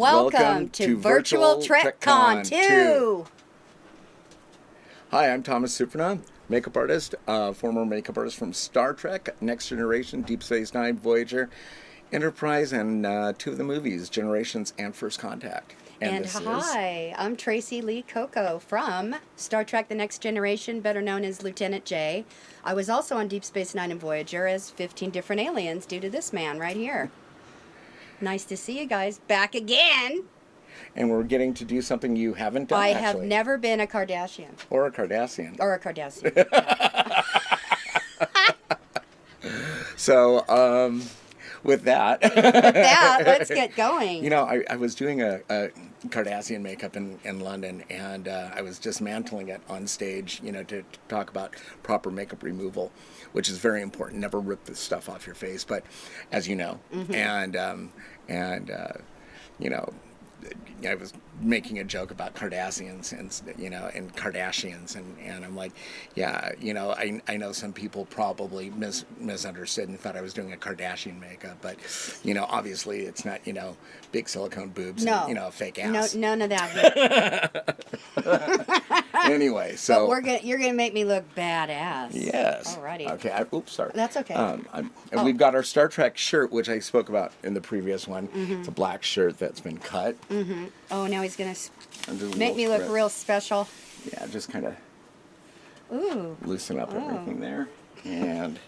Welcome to VirtualTrekCon 2. Hi, I'm Thomas Surprenant, makeup artist, former makeup artist from Star Trek, Next Generation, Deep Space Nine, Voyager, Enterprise, and two of the movies, Generations and First Contact. And hi, I'm Tracee Cocco from Star Trek The Next Generation, better known as Lieutenant J. I was also on Deep Space Nine and Voyager as 15 different aliens due to this man right here. Nice to see you guys back again. And we're getting to do something you haven't done, I have never been a Cardassian. Or a Cardassian. Or a Cardassian. So, with that, let's get going. You know, I was doing a Cardassian makeup in London, and I was dismantling it on stage, you know, to talk about proper makeup removal, which is very important. Never rip this stuff off your face, but as you know, and you know, I was making a joke about Cardassians and, you know, and Kardashians, and I'm like, yeah, you know, I know some people probably misunderstood and thought I was doing a Kardashian makeup, but, you know, obviously it's not, you know, big silicone boobs and, you know, a fake ass. No, none of that. Anyway, so but you're gonna make me look badass. Yes. Alrighty. Okay. Oops, sorry. That's okay. And we've got our Star Trek shirt, which I spoke about in the previous one. It's a black shirt that's been cut. Oh, now he's gonna make me look real special. Yeah, just kind of Ooh. loosen up everything there and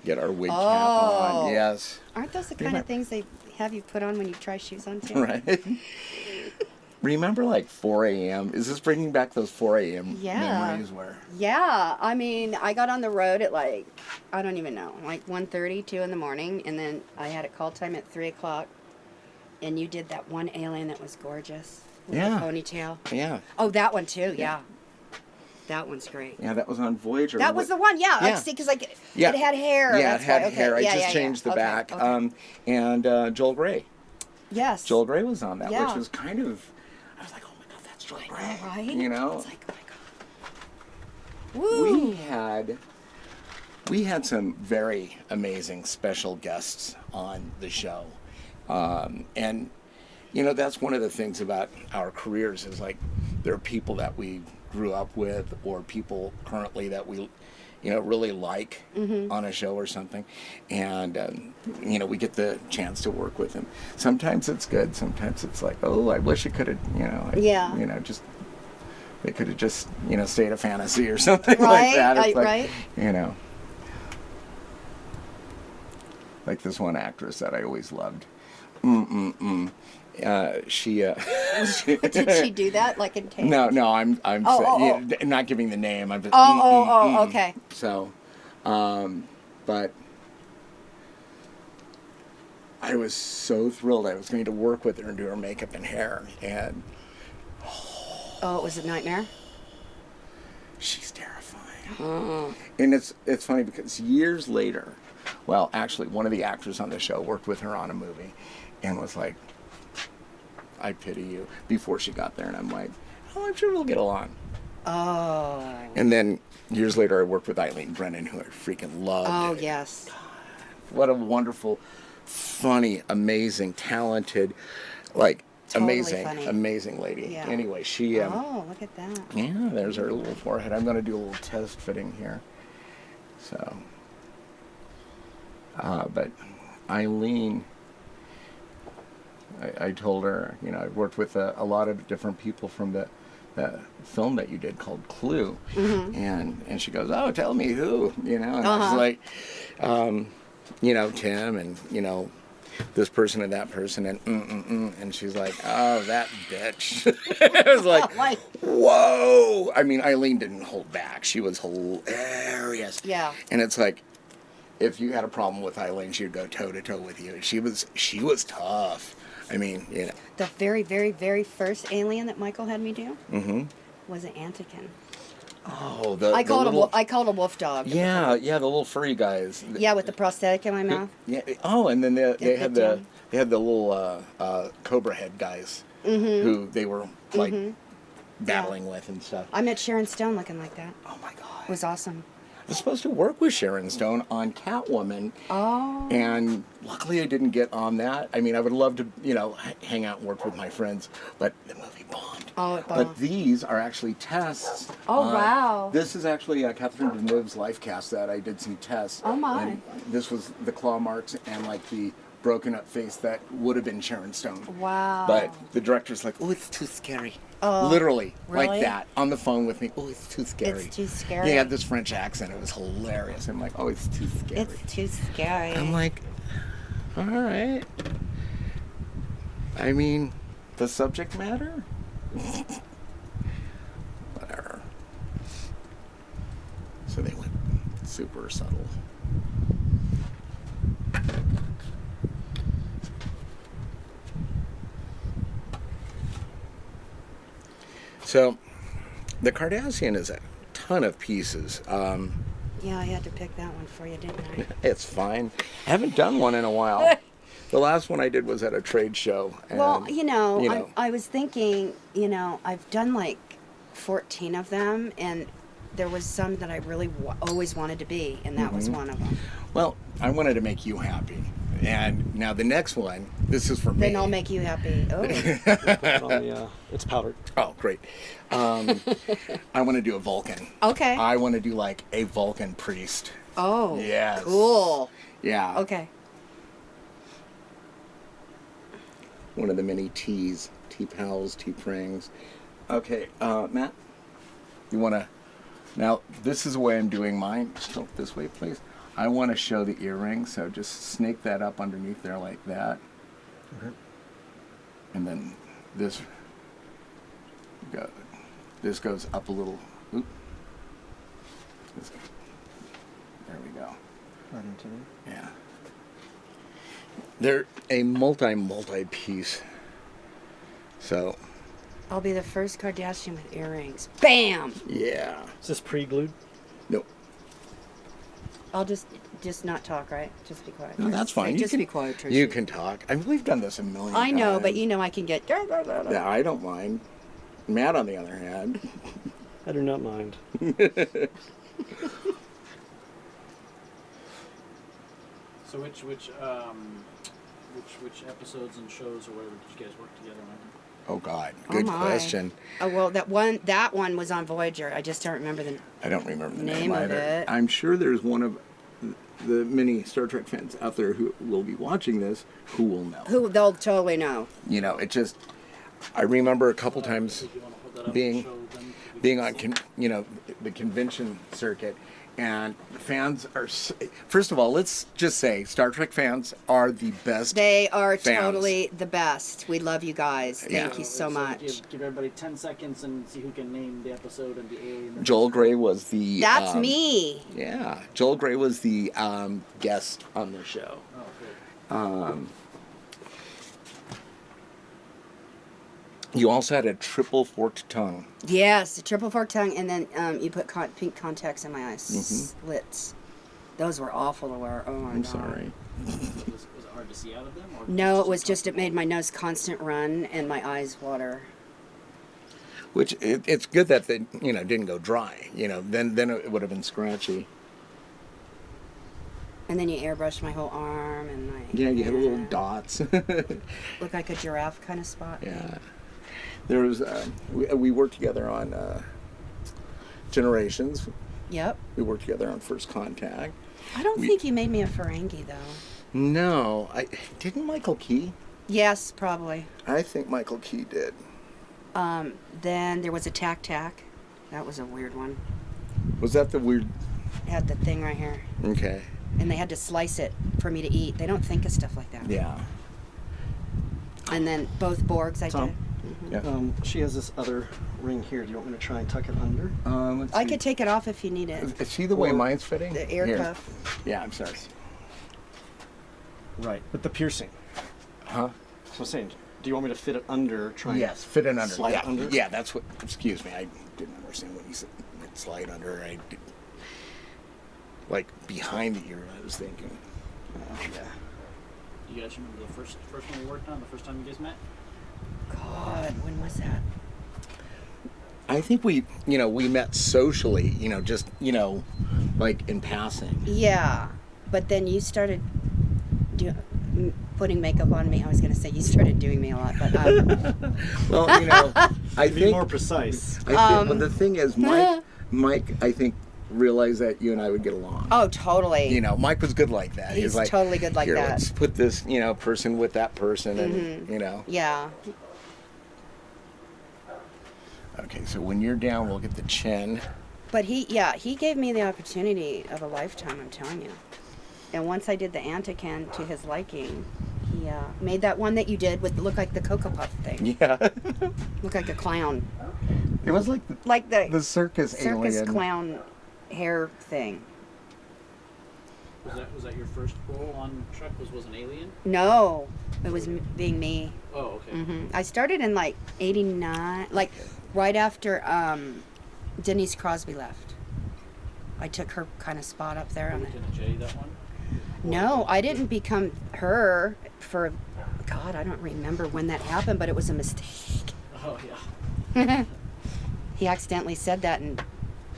get our wig cap on. Yes. Aren't those the kind of things they have you put on when you try shoes on too? Right. Remember, like 4 a.m.? Is this bringing back those 4 a.m. memories? Yeah. I mean, I got on the road at like, I don't even know, like 1:30, 2 in the morning, and then I had a call time at 3 o'clock, and you did that one alien that was gorgeous with the ponytail. Yeah. Oh, that one too, yeah. That one's great. Yeah, that was on Voyager. That was the one, yeah. I see, because like, it had hair. Yeah, that's it had why. hair. Okay. I just changed the back. Okay. And Joel Grey. Yes. Joel Grey was on that, which was kind of... I was like, oh my God, that's Joel Grey. Right? You know? It's like, oh my God. Woo! We had some very amazing special guests on the show. And, you know, that's one of the things about our careers is like there are people that we grew up with or people currently that we, you know, really like on a show or something. And, you know, we get the chance to work with them. Sometimes it's good. Sometimes it's like, oh, I wish it could have, you know, you know, just, they could have just, you know, stayed a fantasy or something like that. It's like, you know, like this one actress that I always loved. She did she do that like in tape? No, I'm not giving the name. I'm just okay. So, but I was so thrilled I was going to work with her and do her makeup and hair, and it was a nightmare. She's terrifying. And it's funny because years later, well, actually, one of the actors on the show worked with her on a movie, and was like, I pity you, before she got there. And I'm like, oh, I'm sure we'll get along. Oh. And then years later, I worked with Eileen Brennan, who I freaking loved. Oh, yes. God, what a wonderful, funny, amazing, talented, like, amazing lady. Yeah. Anyway, she... look at that. Yeah, there's her little forehead. I'm going to do a little test fitting here. So... but Eileen... I told her, you know, I worked with a lot of different people from the film that you did called Clue, and she goes, oh, tell me who, you know, and I was like, you know, Tim, and you know, this person and that person, and she's like, oh, that bitch. I was like, whoa. I mean, Eileen didn't hold back. She was hilarious. Yeah. And it's like, if you had a problem with Eileen, she would go toe to toe with you. She was tough. I mean, you know. The very, very, very first alien that Michael had me do was an Antikin. Oh, I called a wolf dog. Yeah, the little furry guys. Yeah, with the prosthetic in my mouth. Yeah. Oh, and then they had the little cobra head guys who they were like battling with and stuff. I met Sharon Stone looking like that. Oh my God. It was awesome. was supposed to work with Sharon Stone on Catwoman. Oh. And luckily I didn't get on that. I mean, I would love to, hang out and work with my friends, but the movie bombed. Oh, it bombed. But these are actually tests. Oh, wow. This is actually Catherine Deneuve's life cast that I did some tests. Oh, my. And this was the claw marks and like the broken up face that would have been Sharon Stone. Wow. But the director's like, oh, it's too scary. Oh, literally, really? like that, on the phone with me. Oh, it's too scary. It's too scary. He had this French accent. It was hilarious. I'm like, oh, it's too scary. It's too scary. I'm like, all right. I mean, the subject matter? Whatever. So they went super subtle. So, the Cardassian is a ton of pieces. Yeah, I had to pick that one for you, didn't I? It's fine. I haven't done one in a while. The last one I did was at a trade show. And, Well, I was thinking, I've done like 14 of them, and there was some that I really always wanted to be, and that was one of them. Well, I wanted to make you happy. And now the next one, this is for me. Then I'll make you happy. Oh. Put it on the, it's powdered. Oh, great. I want to do a Vulcan. Okay. I want to do like a Vulcan priest. Oh. Yes. Cool. Yeah. Okay. One of the many T's. T-pals, T-prings. Okay, Matt, you want to... Now, this is the way I'm doing mine. Tilt this way, please. I want to show the earrings, so just snake that up underneath there like that. Okay. And then this goes up a little. Oop. There we go. Right into there. Yeah. They're a multi piece. So, I'll be the first Cardassian with earrings. Bam! yeah. Is this pre-glued? Nope. I'll just not talk, right? Just be quiet. No, that's fine. Just be quiet, Tracee. You can talk. I mean, we've done this a million times. I know, but I can get... Yeah, I don't mind. Matt, on the other hand. I do not mind. So which episodes and shows or whatever did you guys work together on? Oh God, good question. Oh well, that one was on Voyager. I just don't remember the I don't remember the name name of either. it. I'm sure there's one of the many Star Trek fans out there who will be watching this who will know. Who they'll totally know. It just. I remember a couple times If you want to hold that up being and show them, being on the convention circuit, and fans are. First of all, let's just say Star Trek fans are the best. They are fans. totally the best. We love you guys. Thank Yeah. you so much. Give everybody 10 seconds and see who can name the episode and the alien. Joel Grey was the. That's me. Yeah, Joel Grey was the guest on the show. Oh, good. You also had a triple forked tongue. Yes, a triple fork tongue, and then you put pink contacts in my eyes. Slits. Those were awful to wear. Oh my I'm god. sorry. Was it hard to see out of them? Or No, it was just it made my nose constant run and my eyes water. Which it's good that they didn't go dry. Then it would have been scratchy. And then you airbrushed my whole arm and my Yeah, you had little dots. look like a giraffe kind of spot. Yeah. There was we worked together on Generations. Yep. We worked together on First Contact. I don't think you made me a Ferengi though. No, didn't Michael Key? Yes, probably. I think Michael Key did. Then there was a Tac Tac. That was a weird one. Was that the weird? It had the thing right here. Okay. And they had to slice it for me to eat. They don't think of stuff like that. Yeah. And then both Borgs I Tom? did. Yeah. She has this other ring here. Do you want me to try and tuck it under? Let's I see. could take it off if you need it. See the way Or mine's fitting? The air Here. cuff. Yeah, I'm sorry. Right, but the piercing. Huh? So I'm saying, do you want me to fit it under? Try and Yes, fit it under. Slide yeah, it under? yeah, that's what. Excuse me, I didn't understand what he said. Slide under. Like behind the ear. I was thinking. Yeah. You guys remember the first one we worked on, the first time you guys met? God, when was that? I think we met socially. Just like in passing. Yeah, but then you started putting makeup on me. I was going to say you started doing me a lot, but Well, you know, I To be think more precise. well, the thing is, Mike, I think realized that you and I would get along. oh, totally. You know, Mike was good like that. He's like, totally good like here, that. let's put this, you know, person with that person, and you know. Yeah. Okay, so when you're down, we'll get the chin. But he gave me the opportunity of a lifetime, I'm telling you. And once I did the Antican to his liking, he made that one that you did with look like the Cocoa Puff thing. Yeah. Look like a clown. It was like the circus alien. Clown hair thing. Was that your first role on Trek? Was an alien? No, it was being me. Oh, okay. I started in like '89, like right after Denise Crosby left. I took her kind of spot up there on the. Lieutenant J, that one? No, I didn't become her for. God, I don't remember when that happened, but it was a mistake. Oh, yeah. He accidentally said that, and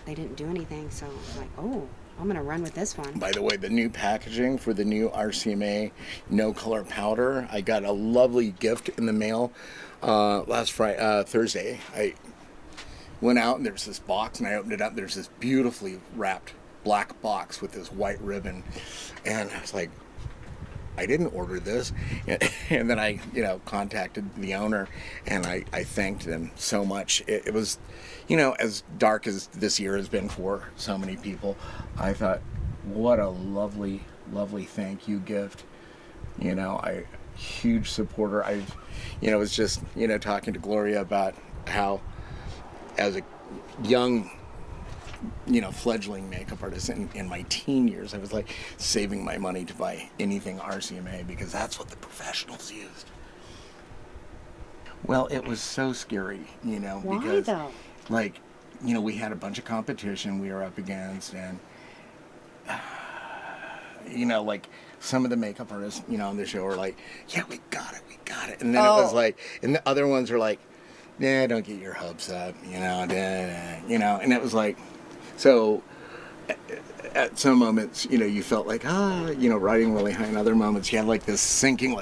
they didn't do anything. So I'm like, oh, I'm gonna run with this one. By the way, the new packaging for the new RCMA no color powder, I got a lovely gift in the mail last Thursday. I went out and there's this box, and I opened it up. There's this beautifully wrapped black box with this white ribbon, and I was like, I didn't order this. And then I, contacted the owner, and I thanked them so much. It was, as dark as this year has been for so many people, I thought, what a lovely, lovely thank you gift. Huge supporter. I was just, talking to Gloria about how as a young fledgling makeup artist in my teen years, I was like saving my money to buy anything RCMA because that's what the professionals used. Well, it was so scary, Why, because though? We had a bunch of competition we were up against, and some of the makeup artists, on the show were like, yeah, we got it. And then it was like, and the other ones were like, nah, don't get your hopes up, and it was like, so at some moments, you felt like, riding really high. In other moments, you had like this sinking,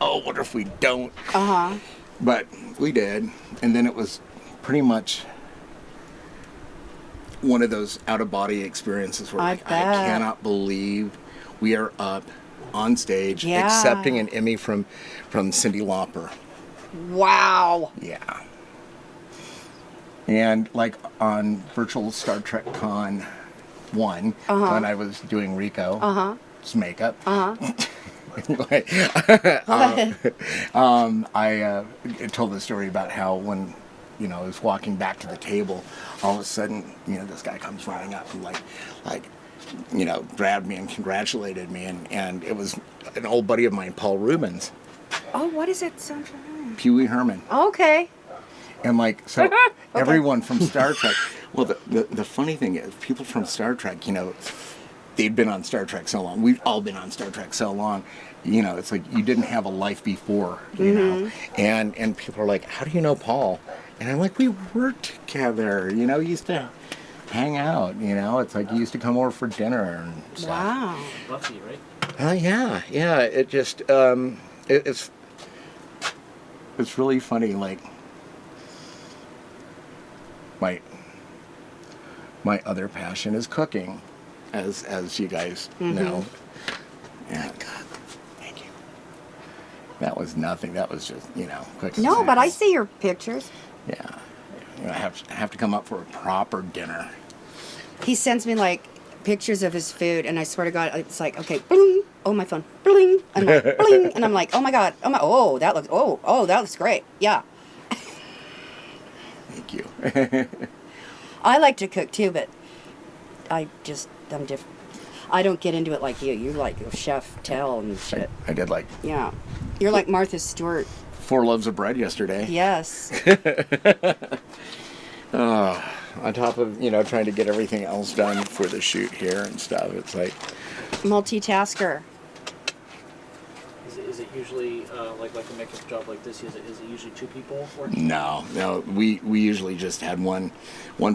oh, what if we don't? Uh-huh. But we did. And then it was pretty much one of those out-of-body experiences where I I bet. cannot believe we are up on stage Yeah. accepting an Emmy from Cyndi Lauper. Wow. Yeah. And on VirtualTrekCon 1, when I was doing Rico's makeup, I told the story about how when I was walking back to the table, all of a sudden this guy comes running up and grabbed me and congratulated me, and it was an old buddy of mine, Paul Rubens. Oh, what is it? Sound familiar? Pee Wee Herman. Okay. And everyone from Star Trek. Well, the funny thing is, people from Star Trek, they'd been on Star Trek so long. We've all been on Star Trek so long. It's like you didn't have a life before, know. And people are like, how do you know Paul? And I'm like, we worked together. We used to hang out. It's like you used to come over for dinner and stuff. Wow. Buffy, right? Yeah. It just it's really funny. My other passion is cooking, as you guys know. And God, thank you. That was nothing. That was just quick. and No, but I simple. see your pictures. Yeah. I have to come up for a proper dinner. He sends me pictures of his food, and I swear to God, it's like, okay, bling, oh my phone, bling, and I'm like, bling, and I'm like, oh my God, that looks great, yeah. Thank you. I like to cook too, but I'm different. I don't get into it like you. You're like a chef tell and shit. I did Yeah, you're like Martha Stewart. 4 loaves of bread yesterday. Yes. On top of trying to get everything else done for the shoot here and stuff, it's like Multitasker. is it usually like a makeup job like this? Is it usually 2 people working? No. We usually just had one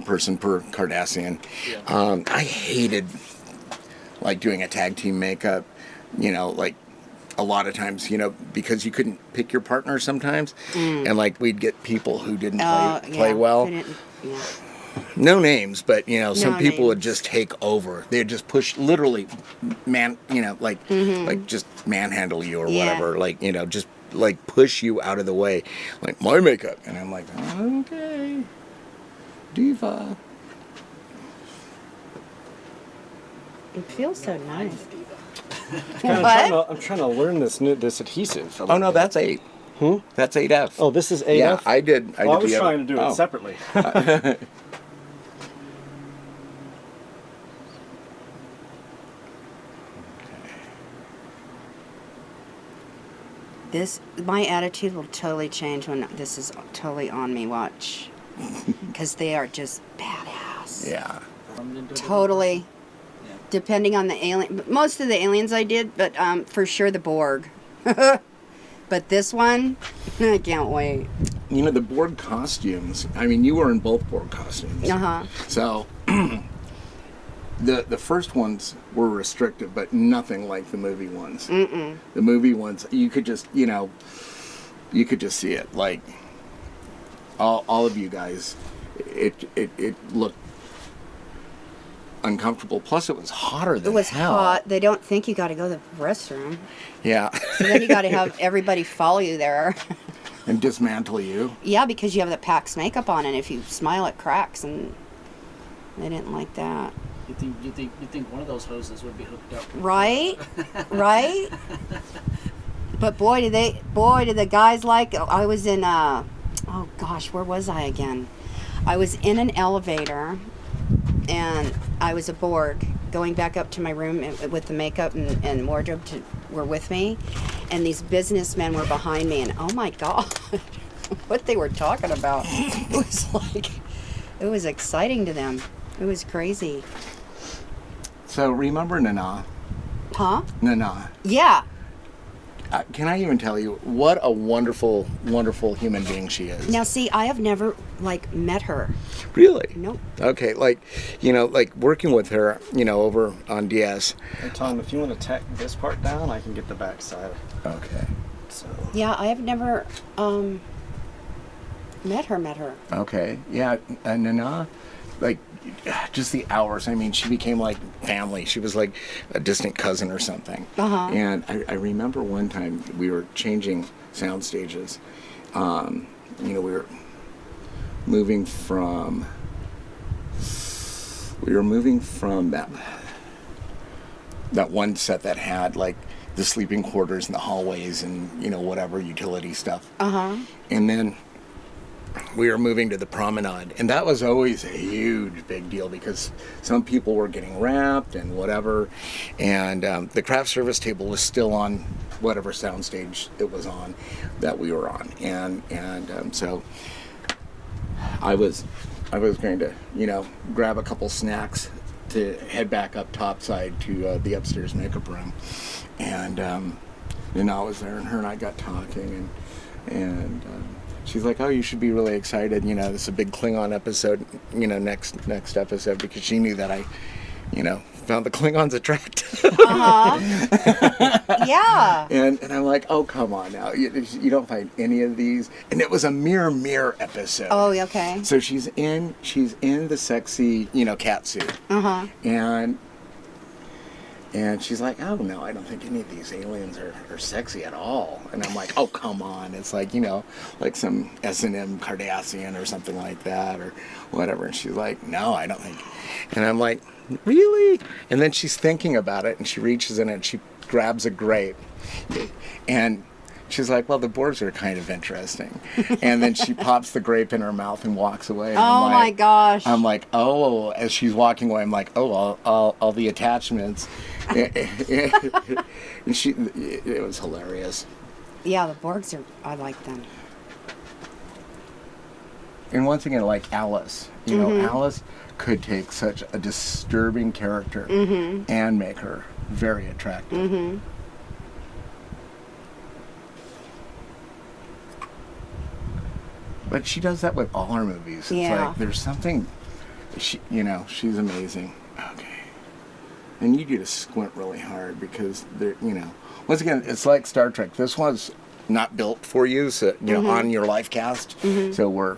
person per Cardassian. Yeah. I hated like doing a tag team makeup. Like a lot of times, because you couldn't pick your partner sometimes, and like we'd get people who didn't play well. Yeah. No names, but some people would names. just take over. They'd just push, literally, like just manhandle you or Yeah. whatever. Like just like push you out of the way, like my makeup. And I'm like, okay, diva. It feels so nice. I'm trying to learn this adhesive. Oh no, that's 8. That's 8F. Oh, this is 8F? Yeah, I did. Well, I was the trying other- to do it separately. My attitude will totally change when this is totally on me. Watch, because they are just badass. Yeah. Totally. Yeah. Depending on the alien, most of the aliens I did, but for sure the Borg. But this one, I can't wait. The Borg costumes. I mean, you were in both Borg costumes. So the first ones were restrictive, but nothing like the movie ones. Mm-mm. The movie ones, you could just see it. Like all of you guys, it looked uncomfortable. Plus, it was hotter than It was hell. hot. They don't think you got to go to the restroom. Yeah. So then you got to have everybody follow you there. And dismantle you. Yeah, because you have the Pax makeup on, and if you smile, it cracks, and they didn't like that. You think one of those hoses would be hooked up? Right? Right? But boy, did the guys like... I was in, oh gosh, where was I again? I was in an elevator, and I was a Borg going back up to my room with the makeup and wardrobe were with me, and these businessmen were behind me, and oh my God, what they were talking about. It was exciting to them. It was crazy. So remember Nana? Huh? Nana. Yeah. Can I even tell you what a wonderful, wonderful human being she is? Now, see, I have never, met her. Really? Nope. Okay, like working with her, over on DS. Hey, Tom, if you want to tack this part down, I can get the back side. Okay. So. Yeah, I have never, met her. Okay. Yeah, Nana, just the hours. I mean, she became like family. She was like a distant cousin or something. Uh-huh. And I remember one time we were changing sound stages. We were moving from that one set that had like the sleeping quarters and the hallways and whatever utility stuff. Uh-huh. And then we were moving to the promenade, and that was always a huge big deal because some people were getting wrapped and whatever, and the craft service table was still on whatever soundstage it was on that we were on, and so I was going to grab a couple snacks to head back up topside to the upstairs makeup room, and I was there, and her and I got talking, and she's like, "Oh, you should be really excited. This is a big Klingon episode. Next episode," because she knew that I, found the Klingons attractive. Uh-huh. Yeah. And I'm like, "Oh, come on now. You don't find any of these." And it was a mirror episode. Oh, okay. So she's in the sexy, cat suit. Uh-huh. And she's like, "Oh, no, I don't think any of these aliens are sexy at all." And I'm like, "Oh, come on. It's like, like some S&M Cardassian or something like that or whatever." And she's like, "No, I don't think." And I'm like, "Really?" And then she's thinking about it, and she reaches in and she grabs a grape. And she's like, "Well, the Borgs are kind of interesting." And then she pops the grape in her mouth and walks away. And Oh, my gosh. I'm like, "Oh," as she's walking away, I'm like, "Oh, all the attachments." And it was hilarious. Yeah, the Borgs I like them. And once again, like Alice, Alice could take such a disturbing character and make her very attractive. Mm-hmm. But she does that with all her movies. It's Yeah. like there's something, she's amazing. Okay. And you need to squint really hard because once again, it's like Star Trek. This one's not built for you, so on your life cast. So we're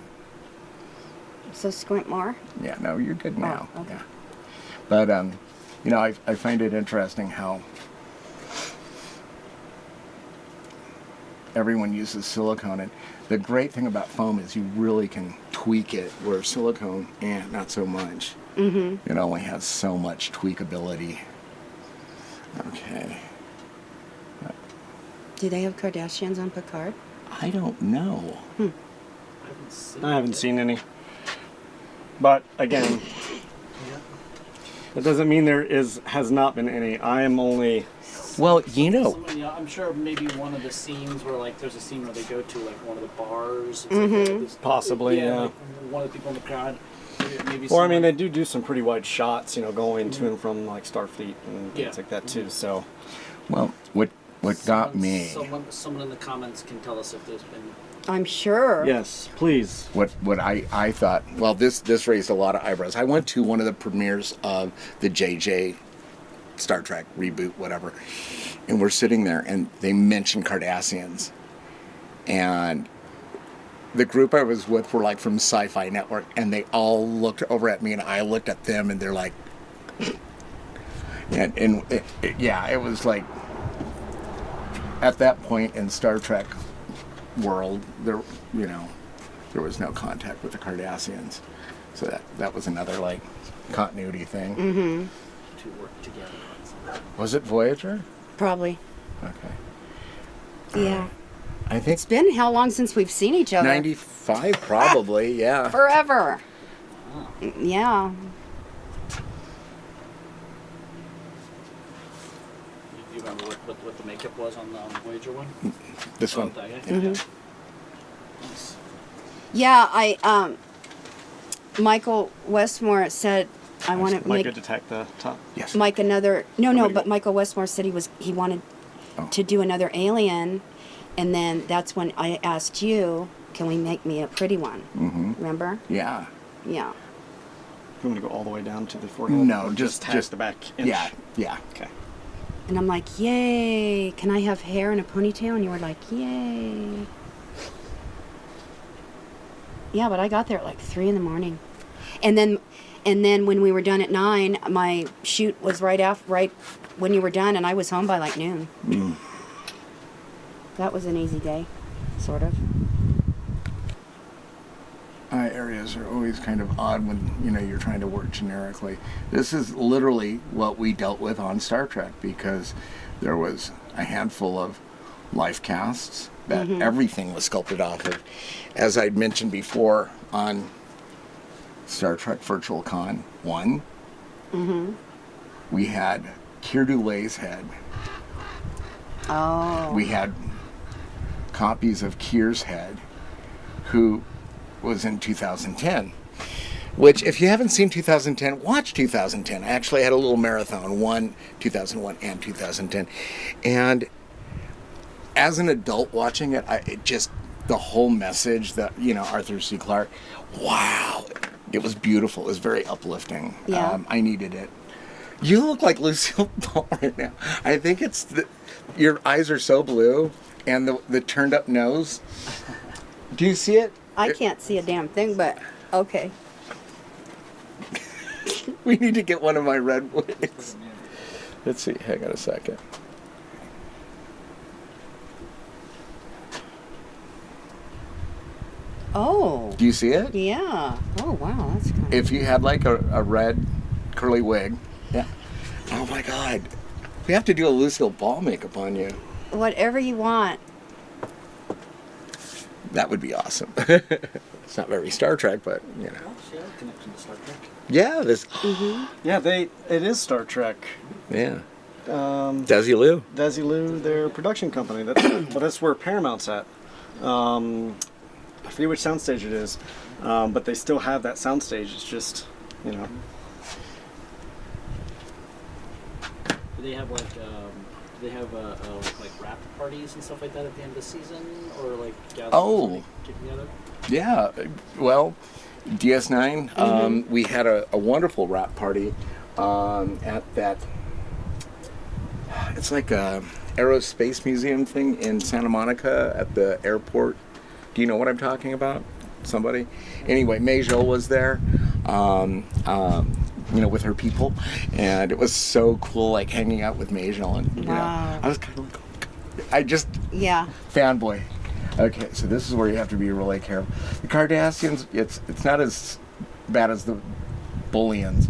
So squint more. yeah, no, you're good now. okay. Yeah. But I find it interesting how everyone uses silicone, and the great thing about foam is you really can tweak it, where silicone, not so much. It only has so much tweakability. Okay. Do they have Kardashians on Picard? I don't know. I haven't seen any. But again, that doesn't mean has not been any. I am only. Well, I'm sure maybe one of the scenes where like there's a scene where they go to like one of the bars. It's like, this- Possibly, yeah. Like, one of the people in the crowd. Maybe Or I mean, they someone- do some pretty wide shots, going to and from like Starfleet and things Yeah. like that too. So well, what got me, Someone in the comments can tell us if there's been. I'm sure. yes, please. what I thought, well, this raised a lot of eyebrows. I went to one of the premieres of the JJ Star Trek reboot, whatever, and we're sitting there, and they mentioned Cardassians, and the group I was with were like from Sci-Fi Network, and they all looked over at me, and I looked at them, and they're like, and it was like, at that point in Star Trek world, there was no contact with the Cardassians, so that was another like continuity thing. To work together. Was it Voyager? Probably. Okay. Yeah. I think It's been how long since we've seen each other? 95, probably. Yeah. Forever. Yeah. You remember what the makeup was on the Voyager one? This one. That guy? Yeah. Nice. Yeah, Michael Westmore said, I want to Might make good to tack the top. Yes. Mike another. No, Somebody but go. Michael Westmore said he wanted to do another alien, and then that's when I asked you, can we make me a pretty one? Remember? Yeah. Yeah. You want to go all the way down to the forehead? No, Or just tack the back inch? Yeah. Yeah. Okay. And I'm like, yay! Can I have hair and a ponytail? And you were like, yay! Yeah, but I got there at like 3 a.m, and then when we were done at 9, my shoot was right when you were done, and I was home by like noon. That was an easy day, sort of. Eye areas are always kind of odd when you're trying to work generically. This is literally what we dealt with on Star Trek, because there was a handful of life casts that everything was sculpted off of. As I'd mentioned before on Star Trek VirtualCon 1, we had Keir Dulay's head. Oh. We had copies of Keir's head, who was in 2010. Which, if you haven't seen 2010, watch 2010. I actually had a little marathon, 2001 and 2010. And as an adult watching it, the whole message that, Arthur C. Clarke, wow, it was beautiful. It was very uplifting. Yeah. I needed it. You look like Lucille Ball right now. I think it's your eyes are so blue, and the turned up nose. Do you see it? I can't see a damn thing, but okay. We need to get one of my red wigs. Let's see. Hang on a second. Oh. Do you see it? Yeah. Oh, wow. That's kind of... If you had like a red curly wig. Yeah. Oh my God. We have to do a Lucille Ball makeup on you. Whatever you want. That would be awesome. It's not very Star Trek, but Oh, she has a connection to Star Trek. Yeah, this. Yeah, it is Star Trek. Yeah. Desilu, their production company. That's where Paramount's at. I forget which soundstage it is, but they still have that soundstage. It's just, Do they have like like rap parties and stuff like that at the end of the season, or like gatherings Oh. where they get together? Yeah, well, DS9, we had a wonderful wrap party at that, it's like a aerospace museum thing in Santa Monica at the airport. Do you know what I'm talking about? Somebody? Anyway, Majel was there, with her people, and it was so cool, like, hanging out with Majel, and, you know, I was kind of like, fanboy. Okay, so this is where you have to be really careful. The Cardassians, it's not as bad as the Bullions,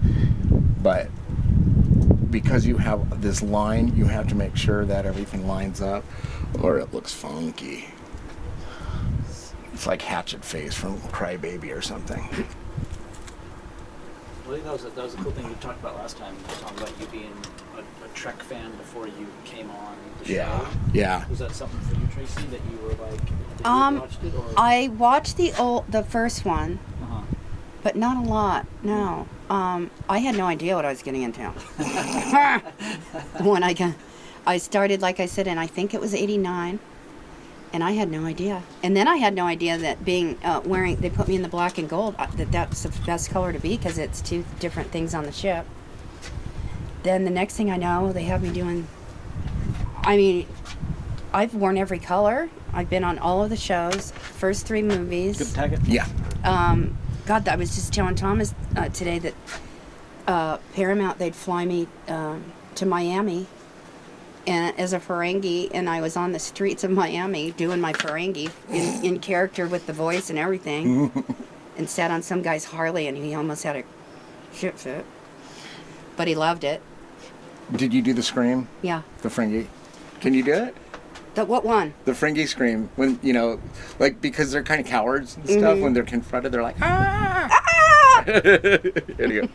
but because you have this line, you have to make sure that everything lines up, or it looks funky. It's like Hatchet Face from Crybaby or something. I think that was a cool thing you talked about last time, talking about you being a Trek fan before you came on the show. Yeah. Was that something for you, Tracee, that you were like, did you watched it? Or? I watched the first one, but not a lot, no. I had no idea what I was getting into. When I started, like I said, and I think it was 89. And I had no idea. And then I had no idea that being they put me in the black and gold, that's the best color to be because it's two different things on the ship. Then the next thing I know, they have me doing, I've worn every color. I've been on all of the shows, first 3 movies. Good packet. Yeah. God, I was just telling Thomas today that Paramount, they'd fly me to Miami and as a Ferengi, and I was on the streets of Miami doing my Ferengi in character with the voice and everything, and sat on some guy's Harley, and he almost had a shit fit, but he loved it. Did you do the scream? Yeah. The Ferengi? Can you do it? What one? The Ferengi scream, when, like, because they're kind of cowards and stuff, when they're confronted, they're like, ah! Ah! There you go.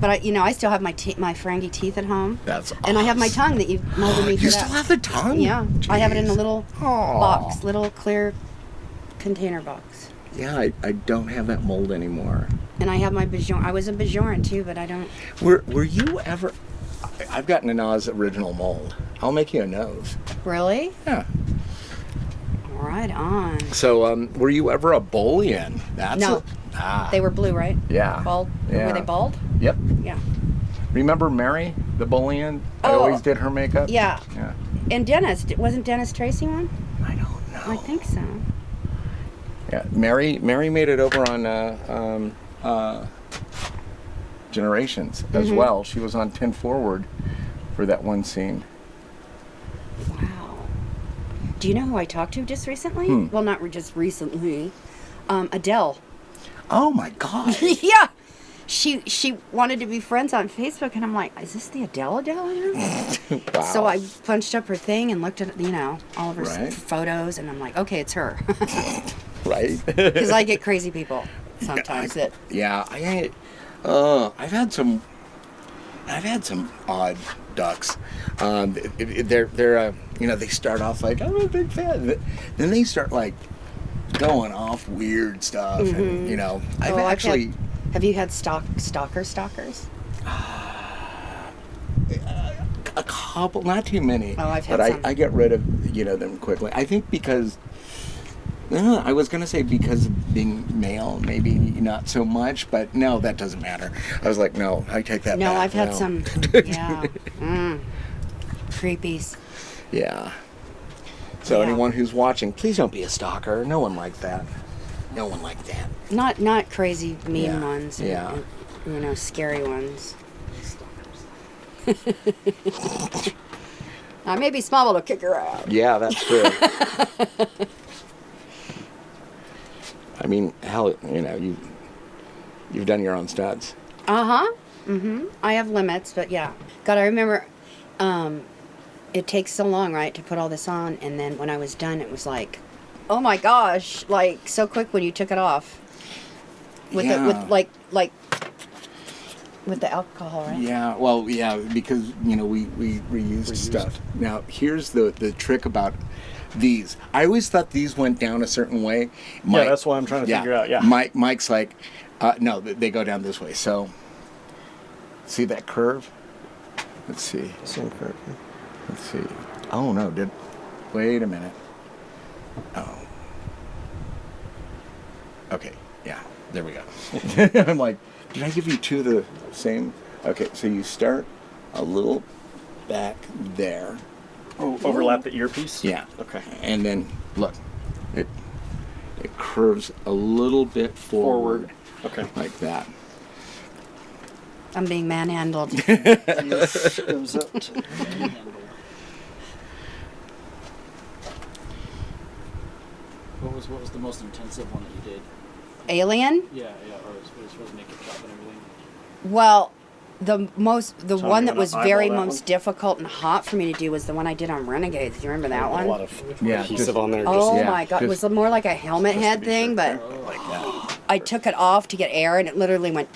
But I still have my Ferengi teeth at home. That's awesome. And I have my tongue that you've molded me for. You still have the tongue? Yeah. Jeez. I have it in a little box, little clear container box. Yeah, I don't have that mold anymore. And I have my Bajoran. I was a Bajoran too, but I don't. Were you ever? I've gotten a Nas original mold. I'll make you a nose. Really? Yeah. Right on. So, were you ever a Bullion? No. They were blue, right? Yeah. Bald? Yeah. Were they bald? Yep. Yeah. Remember Mary, the Bullion? I Oh. always did her makeup? Yeah. Yeah. And Dennis, wasn't Dennis Tracee one? I don't know. I think so. Yeah, Mary made it over on Generations as well. She was on 10 Forward for that one scene. Wow. Do you know who I talked to just recently? Well, not just recently. Adele. Oh my God. Yeah. She wanted to be friends on Facebook, and I'm like, is this the Adele? Wow. So I punched up her thing and looked at, all of her Right. photos, and I'm like, okay, it's her. Right? Because I get crazy people sometimes that. Yeah, I've had some odd ducks. They're they start off like, I'm a big fan. Then they start like going off weird stuff, and I've actually. Have you had stalkers? A couple, not too many. Oh, I've had but some. I get rid of them quickly. I think because. I was going to say because of being male, maybe not so much, but no, that doesn't matter. I was like, no, I take that back. No, I've had No. some. Yeah. Creepies. Yeah. So Yeah. anyone who's watching, please don't be a stalker. No one like that. No one like that. Not crazy mean Yeah. ones. Yeah. And, scary ones. I may be small, but I'll kick her out. Yeah, that's true. I mean, hell, you've done your own stunts. I have limits, but yeah. God, I remember it takes so long, right, to put all this on, and then when I was done, it was like, oh my gosh, like so quick when you took it off. With the alcohol, right? Yeah, well, yeah, because we reused stuff. Now, here's the trick about these. I always thought these went down a certain way. Yeah, that's what I'm trying to figure out. Yeah. Mike's like, no, they go down this way. So, see that curve? Let's see. Same curve. Let's see. Oh no, wait a minute. Oh. Okay, yeah, there we go. I'm like, did I give you two of the same? Okay, so you start a little back there. Oh, overlap the earpiece? Yeah. Okay. And then, look, it curves a little bit forward. Okay. Like that. I'm being manhandled. This goes up to... What was the most intensive one that you did? Alien? Yeah, or was supposed to make a job and everything. Well, the So one you that wanna was eyeball very that most one? difficult and hot for me to do was the one I did on Renegades. Do you remember that A one? lot of Yeah, adhesive on there. Oh Yeah, my god, it just- was more like a helmet head be thing, sure. but Like that. I took it off to get air and it literally went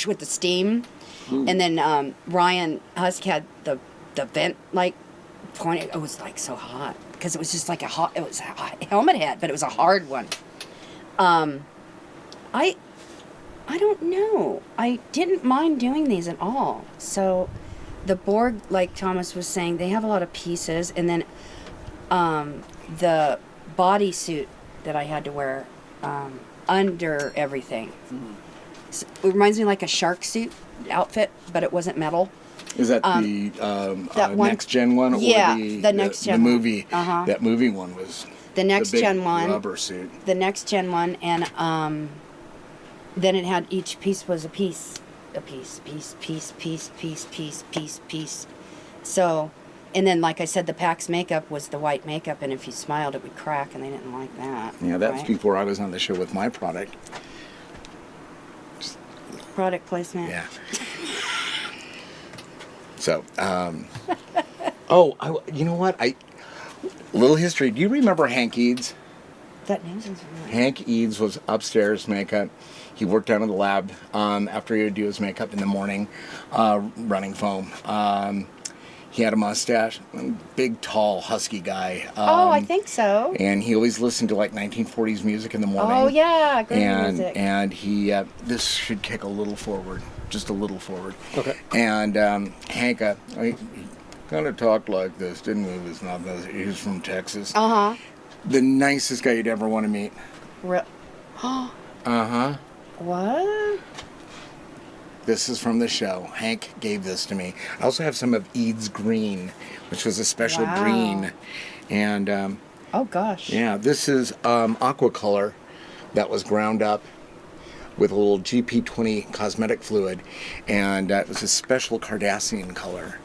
with the steam. And then Ryan Husk had the vent like pointed. It was like so hot because it was just like it was a helmet head, but it was a hard one. I don't know. I didn't mind doing these at all. So the Borg, like Thomas was saying, they have a lot of pieces, and then the bodysuit that I had to wear under everything. So it reminds me like a shark suit outfit, but it wasn't metal. Is that the that one- next gen one? Yeah, or the next gen The one. movie. Uh-huh. That movie one was The next the big gen one. rubber suit. The next gen one, and then it had each piece was a piece. So, and then like I said, the Pax makeup was the white makeup, and if you smiled, it would crack, and they didn't like that. Yeah, that's right? before I was on the show with my product. Product placement. Yeah. So, you know what? Little history. Do you remember Hank Eads? That name sounds familiar. Hank Eads was upstairs makeup. He worked down in the lab after he would do his makeup in the morning, running foam. He had a mustache, big, tall, husky guy. I think so. And he always listened to like 1940s music in the morning. Oh yeah, great and music. and he this should kick a little forward, just a little forward. Okay. And Hank, he kind of talked like this, didn't move his mouth. He was from Texas. Uh-huh. The nicest guy you'd ever want to meet. Uh-huh. What? This is from the show. Hank gave this to me. I also have some of Eads Green, which was a special Wow. green. And Oh gosh. yeah, this is aqua color that was ground up with a little GP20 cosmetic fluid, and it was a special Cardassian color.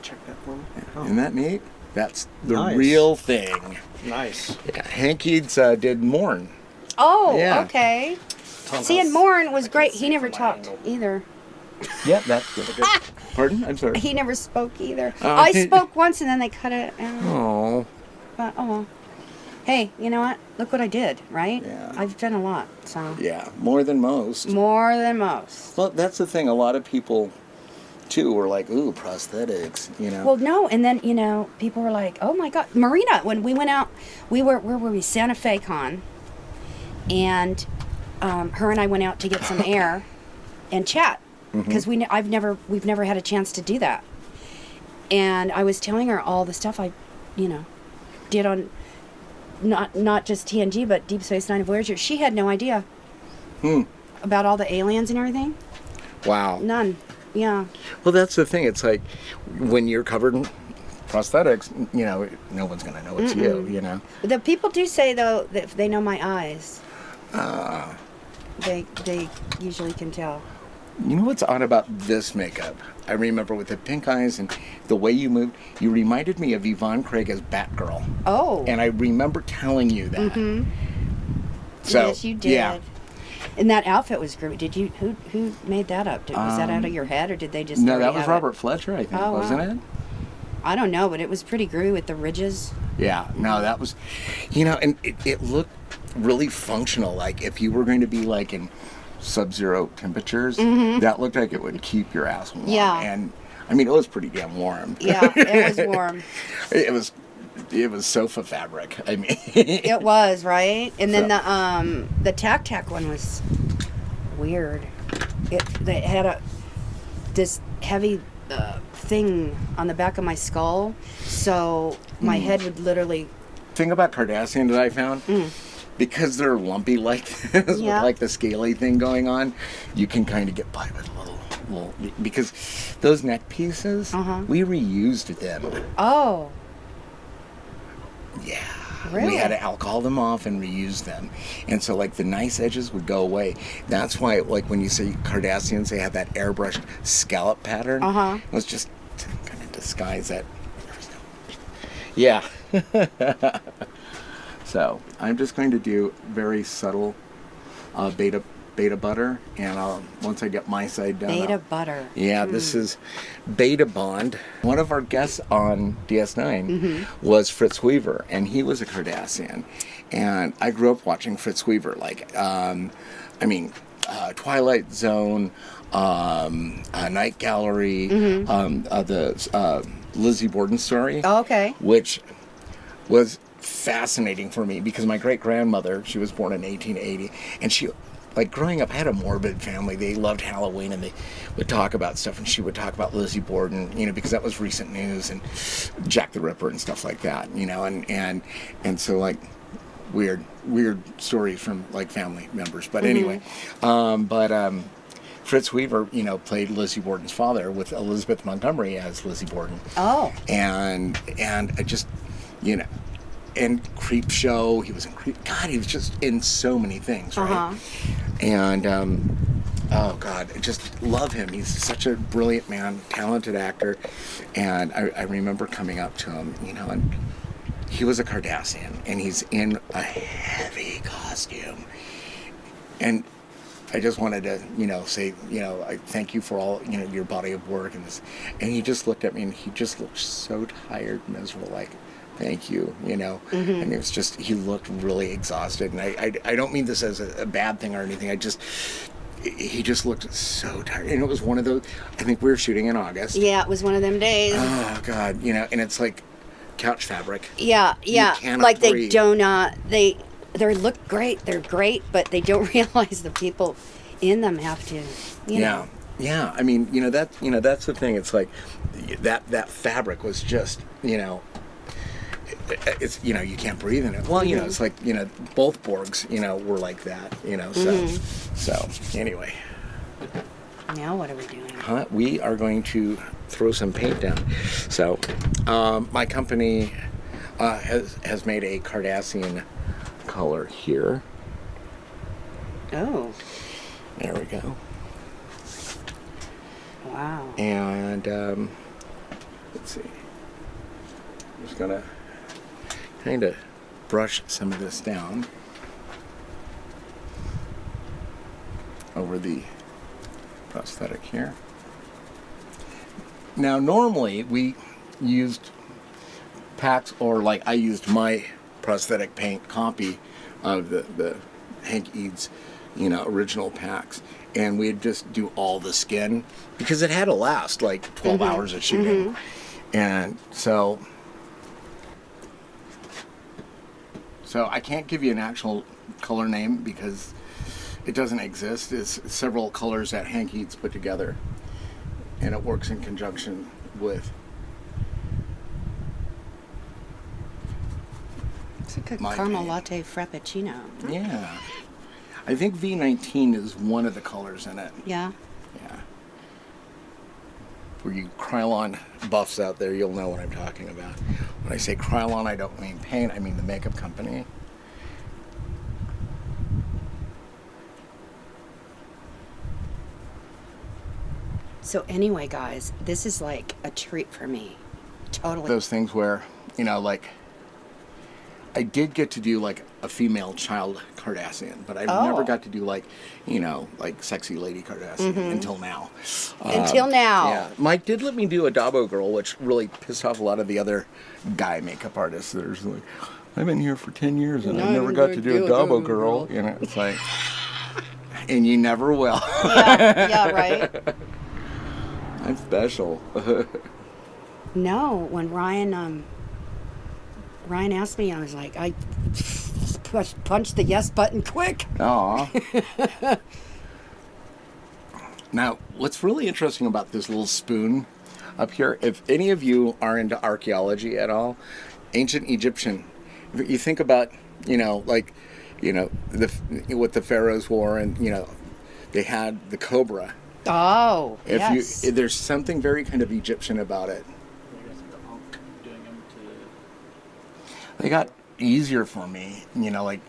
Check that for me. Oh, Isn't that neat? That's the Nice. real thing. nice. Yeah, Hank Eads did Morn. Oh, Yeah. okay. Tom See, and House. Morn was great. He see never from my talked angle. either. Yeah, that's good. Pardon? I'm sorry. He never spoke either. Oh. I spoke once and then they cut it out. Oh. But, oh well. Hey, you know what? Look what I did, right? Yeah. I've done a lot, so. Yeah, more than most. More than most. Well, that's the thing. A lot of people, too, were like, ooh, prosthetics, you know. Well, no, and then, people were like, oh my God. Marina, when we went out, where were we? Santa Fe Con. And her and I went out to get some air and chat. Because we've never had a chance to do that. And I was telling her all the stuff I, did on not just TNG, but Deep Space Nine and Voyager. She had no idea about all the aliens and everything. Wow. None. Yeah. Well, that's the thing. It's like when you're covered in prosthetics, no one's going to know it's you. The people do say, though, that if they know my eyes, they usually can tell. You know what's odd about this makeup? I remember with the pink eyes and the way you moved, you reminded me of Yvonne Craig as Batgirl. Oh. And I remember telling you that. So, yes, you did. Yeah. And that outfit was great. Did you? Who made that up? Was that out of your head, or did they just? No, already that was have it? Robert Fletcher, I think, Oh, wow. wasn't it? I don't know, but it was pretty groovy with the ridges. Yeah, no, that was, and it looked really functional. Like if you were going to be like in sub-zero temperatures, that looked like it would keep your ass warm. Yeah. And I mean, it was pretty damn warm. Yeah, it was warm. It was sofa fabric. I mean, It was, right? And then the Tac one was weird. They had this heavy thing on the back of my skull, so my head would literally. thing about Cardassian that I found, because they're lumpy like this, Yeah. with like the scaly thing going on, you can kind of get by with a little, because those neck pieces, we reused them. Oh, Yeah. really? We had to alcohol them off and reuse them. And so, like, the nice edges would go away. That's why, like, when you say Cardassians, they have that airbrushed scallop pattern. It was just to kind of disguise that. Yeah. So, I'm just going to do very subtle beta butter, and once I get my side done, beta butter. yeah, this is Beta Bond. One of our guests on DS9 was Fritz Weaver, and he was a Cardassian. And I grew up watching Fritz Weaver, like, Twilight Zone, Night Gallery, the Lizzie Borden story. Oh, okay. Which was fascinating for me because my great-grandmother, she was born in 1880, and she... Like, growing up, I had a morbid family. They loved Halloween, and they would talk about stuff, and she would talk about Lizzie Borden, because that was recent news, and Jack the Ripper and stuff like that, and so, like, weird stories from, like, family members. But anyway, Fritz Weaver, played Lizzie Borden's father with Elizabeth Montgomery as Lizzie Borden. Oh. And I just, and Creep Show, he was in Creep. God, he was just in so many things, right? And oh God, I just love him. He's such a brilliant man, talented actor. And I remember coming up to him, and he was a Cardassian, and he's in a heavy costume. And I just wanted to, say, I thank you for all, your body of work and this. And he just looked at me, and he just looked so tired, miserable, like, thank you, and it was just, he looked really exhausted, and I don't mean this as a bad thing or anything, he just looked so tired, and it was one of those, I think we were shooting in August. Yeah, it was one of them days. Oh God, and it's like couch fabric. Yeah, You cannot like they breathe. do not, they look great, they're great, but they don't realize the people in them have to, know. Yeah, I mean, that's the thing, it's like, that fabric was just, it's you can't breathe in it. Well, it's like both Borgs were like that. So anyway. Now what are we doing? We are going to throw some paint down. So my company has made a Cardassian color here. Oh. There we go. Wow. And let's see. I'm just gonna kind of brush some of this down over the prosthetic here. Now, normally we used packs, or like I used my prosthetic paint copy of the Hank Eads, original packs, and we'd just do all the skin because it had to last like 12 hours of shooting, and so I can't give you an actual color name because it doesn't exist. It's several colors that Hank Eads put together, and it works in conjunction with It's like a my caramel paint. latte frappuccino. Yeah. I think V19 is one of the colors in it. Yeah. Yeah. For you Krylon buffs out there, you'll know what I'm talking about. When I say Krylon, I don't mean paint, I mean the makeup company. So anyway, guys, this is like a treat for me. Totally. Those things where, like, I did get to do like a female child Cardassian, but I never got to do like sexy lady Cardassian until now. Until now. Yeah, Mike did let me do a Dabo girl, which really pissed off a lot of the other guy makeup artists. There's like, I've been here for 10 years and I never got to do a Dabo girl. It's like, and you never will. Yeah, right. I'm special. No, when Ryan asked me, I was like, I punched the yes button quick. Aw. Now, what's really interesting about this little spoon up here, if any of you are into archaeology at all, ancient Egyptian, if you think about, like you know, what the pharaohs wore, and you know, they had the cobra. Oh, If yes. there's something very kind of Egyptian about it. Doing them to. They got easier for me, you know, like,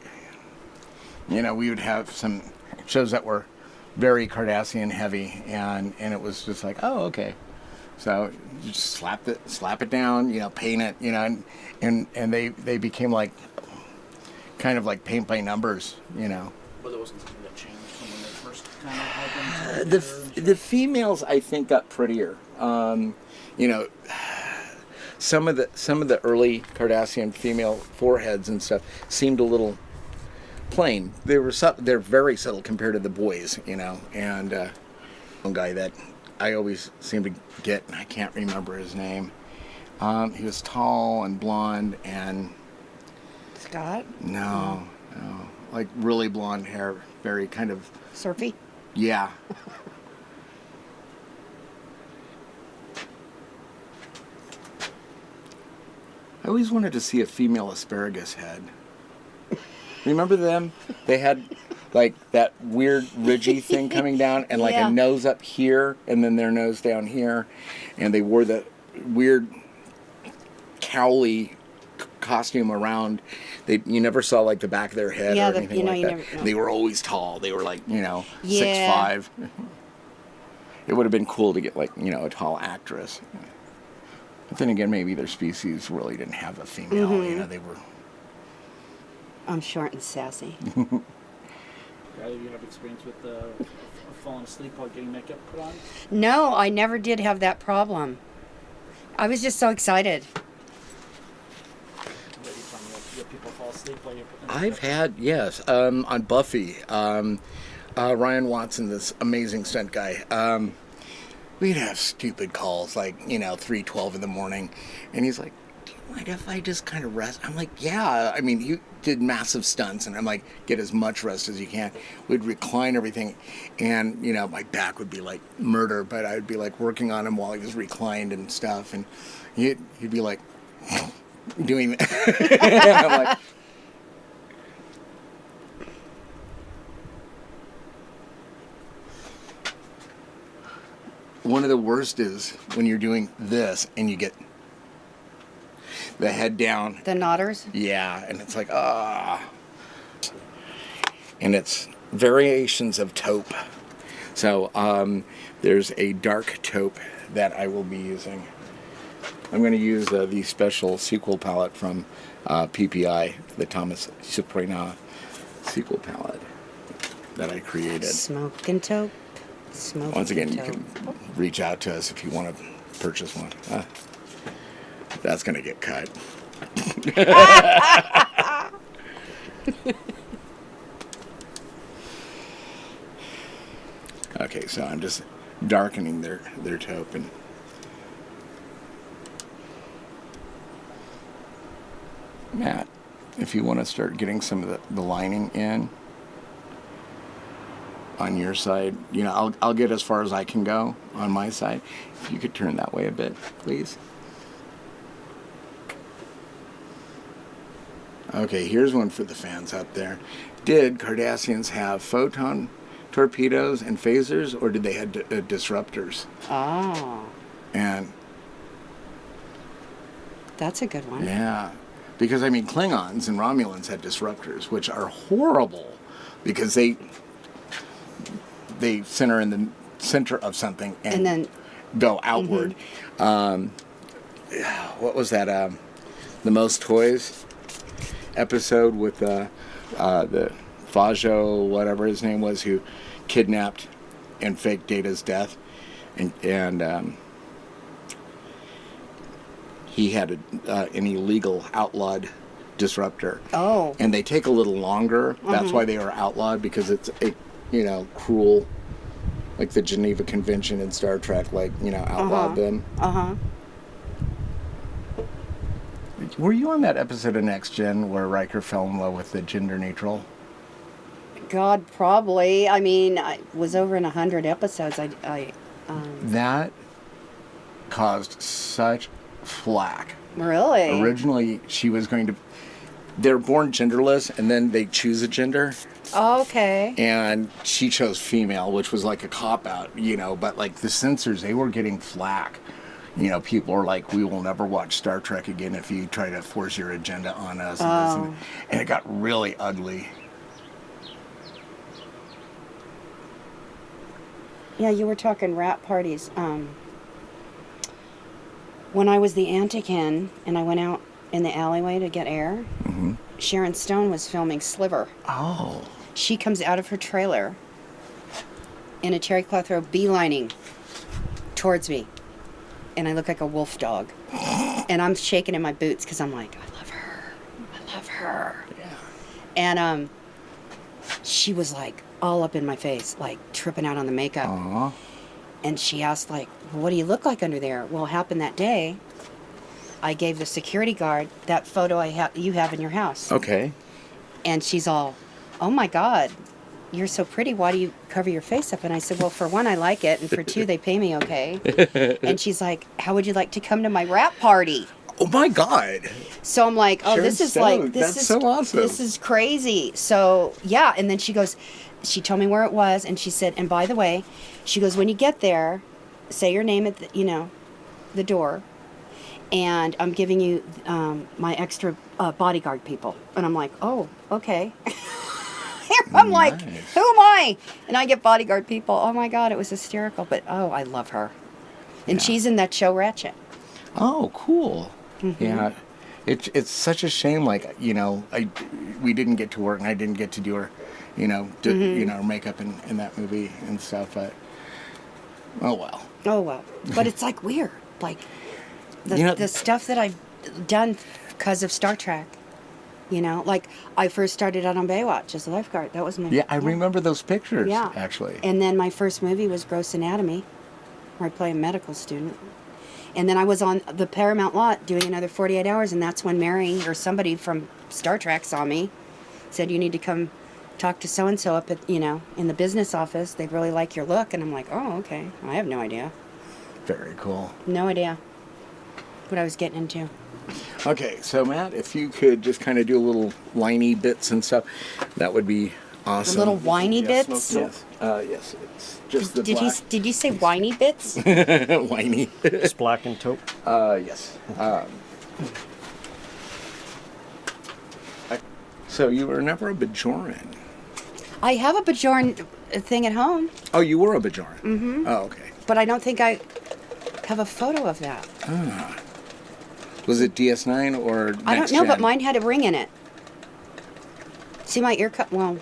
you know, we would have some shows that were very Cardassian heavy, and it was just like, oh, okay. So you just slap it down, you know, paint it, you know, and they became like kind of like paint by numbers, you know. But there wasn't something that changed from when they first kind of had them. The females, I think, got prettier. You know, some of the early Cardassian female foreheads and stuff seemed a little plain. They're very subtle compared to the boys, you know. And one guy that I always seem to get, and I can't remember his name. He was tall and blonde and Scott? no, like really blonde hair, very kind of Surfy? yeah. I always wanted to see a female asparagus head. Remember them? They had like that weird ridgy thing coming down and like Yeah. a nose up here and then their nose down here. And they wore the weird cowly costume around. You never saw like the back of their head Yeah, or anything like you that. never. No. They were always tall. They were like, you know, Yeah. 6'5". It would have been cool to get like, you know, a tall actress. But then again, maybe their species really didn't have a female. Mm-hmm. You know, they were. I'm short and sassy. You have experience with falling asleep while getting makeup put on? No, I never did have that problem. I was just so excited. You have people fall asleep while you're putting them I've had, yes, on Buffy, Ryan Watson, this amazing stunt guy, we'd have stupid calls, like, you know, 3:12 in the morning, and he's like, do you mind if I just kind of rest? I'm like, yeah, I mean, he did massive stunts, and I'm like, get as much rest as you can. We'd recline everything, and, you know, my back would be like murder, but I'd be like working on him while he was reclined and stuff, and he'd be like, doing that. I'm like, one of the worst is when you're doing this and you get the head down. The nodders? Yeah, and it's like, ah. And it's variations of taupe. So there's a dark taupe that I will be using. I'm going to use the special sequel palette from PPI, the Thomas Surprenant sequel palette that I created. Smoke and taupe. Smoke Once again, and you taupe. can reach out to us if you want to purchase one. That's going to get cut. Okay, so I'm just darkening their taupe. And Matt, if you want to start getting some of the lining in on your side, you know, I'll get as far as I can go on my side. If you could turn that way a bit, please. Okay, here's one for the fans out there. Did Cardassians have photon torpedoes and phasers, or did they have disruptors? Oh, And that's a good one. yeah, because I mean, Klingons and Romulans had disruptors, which are horrible because they center in the center of something and then go outward. What was that? The Most Toys episode with the Fajo, whatever his name was, who kidnapped and faked Data's death, and he had an illegal outlawed disruptor. Oh. And they take a little longer. That's why they are outlawed, because it's cruel, like the Geneva Convention in Star Trek, outlawed them. Were you on that episode of Next Gen where Riker fell in love with the gender neutral? God, probably. I mean, I was over in 100 episodes. That caused such flack. Really? Originally, she was going to they're born genderless, and then they choose a gender. Okay. And she chose female, which was like a cop-out, you know, but like the censors, they were getting flack. You know, people are like, we will never watch Star Trek again if you try to force your agenda on us. And it got really ugly. Yeah, you were talking rap parties. When I was the Antikin and I went out in the alleyway to get air, Sharon Stone was filming Sliver. Oh. She comes out of her trailer in a terry cloth robe, beelining towards me. And I look like a wolf dog. And I'm shaking in my boots because I'm like, I love her. I love her. Yeah. And she was like all up in my face, like tripping out on the makeup. Aww. And she asked, like, well, what do you look like under there? Well, it happened that day. I gave the security guard that photo you have in your house. Okay. And she's all, oh my God, you're so pretty. Why do you cover your face up? And I said, well, for one, I like it. And for two, they pay me okay. And she's like, how would you like to come to my rap party? Oh my God. So I'm like, oh, Sharon this is Stone, like, that's so awesome. This is crazy. So yeah. And then she goes, she told me where it was. And she said, and by the way, she goes, when you get there, say your name at the, you know, the door. And I'm giving you my extra bodyguard people. And I'm like, oh, okay. I'm like, who am I? And I get bodyguard people. Oh my God, it was hysterical. But oh, I love her. And she's in that show Ratchet. Oh, cool. Yeah. It's such a shame, like, you know, we didn't get to work and I didn't get to do her, you know, you know, makeup in that movie and stuff, but oh well. Oh well. But it's like weird. Like the stuff that I've done because of Star Trek. You know, like I first started out on Baywatch as a lifeguard. That was my I remember those pictures actually. And then my first movie was Gross Anatomy, where I play a medical student. And then I was on the Paramount lot doing another 48 hours, and that's when Mary or somebody from Star Trek saw me, said, you need to come talk to so-and-so up at, you know, in the business office. They'd really like your look. And I'm like, oh, okay. I have no idea. Very cool. No idea what I was getting into. Okay, so Matt, if you could just kind of do a little whiny bits and stuff, that would be awesome. The little whiny bits? Yes. Yes, it's just the black. Did you say whiny bits? Whiny. It's black and taupe. Yes. So you were never a Bajoran. I have a Bajoran thing at home. Oh, you were a Bajoran? Mm-hmm. Oh, okay. But I don't think I have a photo of that. Ah. Was it DS9 or Next I don't know, Gen? but mine had a ring in it. See my ear cut? Well,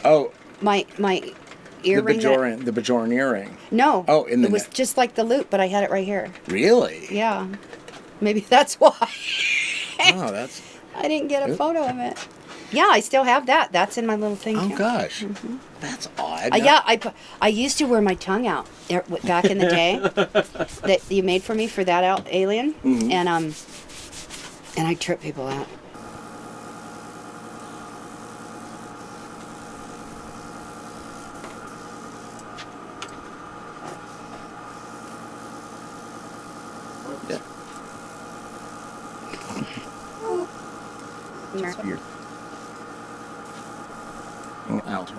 oh, my earring. the Bajoran earring. No. Oh, in the it was neck. just like the loop, but I had it right here. Really? Yeah. Maybe that's why. Oh, that's. I didn't get a photo of it. Yeah, I still have that. That's in my little thing. Oh too. gosh, that's odd. Yeah, I used to wear my tongue out back in the day that you made for me for that alien, and I trip people out. Yeah. It's weird. Oh, out.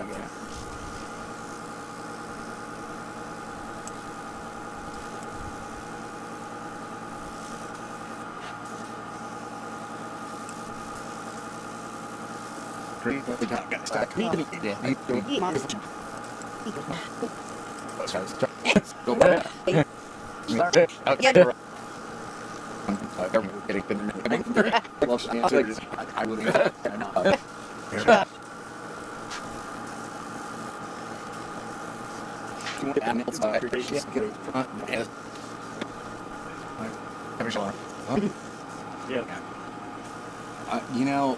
Yeah. You know,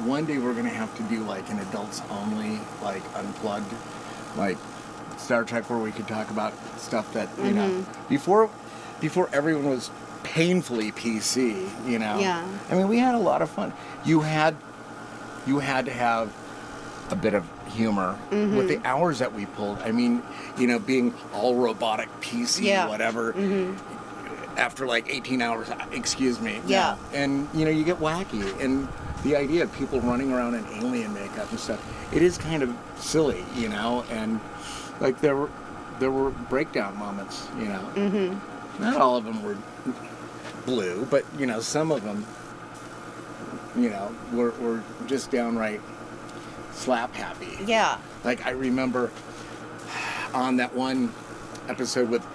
one day we're gonna have to do like an adults only, like unplugged, like Star Trek, where we could talk about stuff that you know before everyone was painfully PC. You know, Yeah. I mean, we had a lot of fun. You had to have a bit of humor with the hours that we pulled. I mean, you know, being all robotic PC, whatever. After like 18 hours, excuse me. Yeah. And, you know, you get wacky. And the idea of people running around in alien makeup and stuff, it is kind of silly, you know, and like there were breakdown moments, you know. Mm-hmm. Not all of them were blue, but you know, some of them, you know, were just downright slap happy. Yeah. Like I remember on that one episode with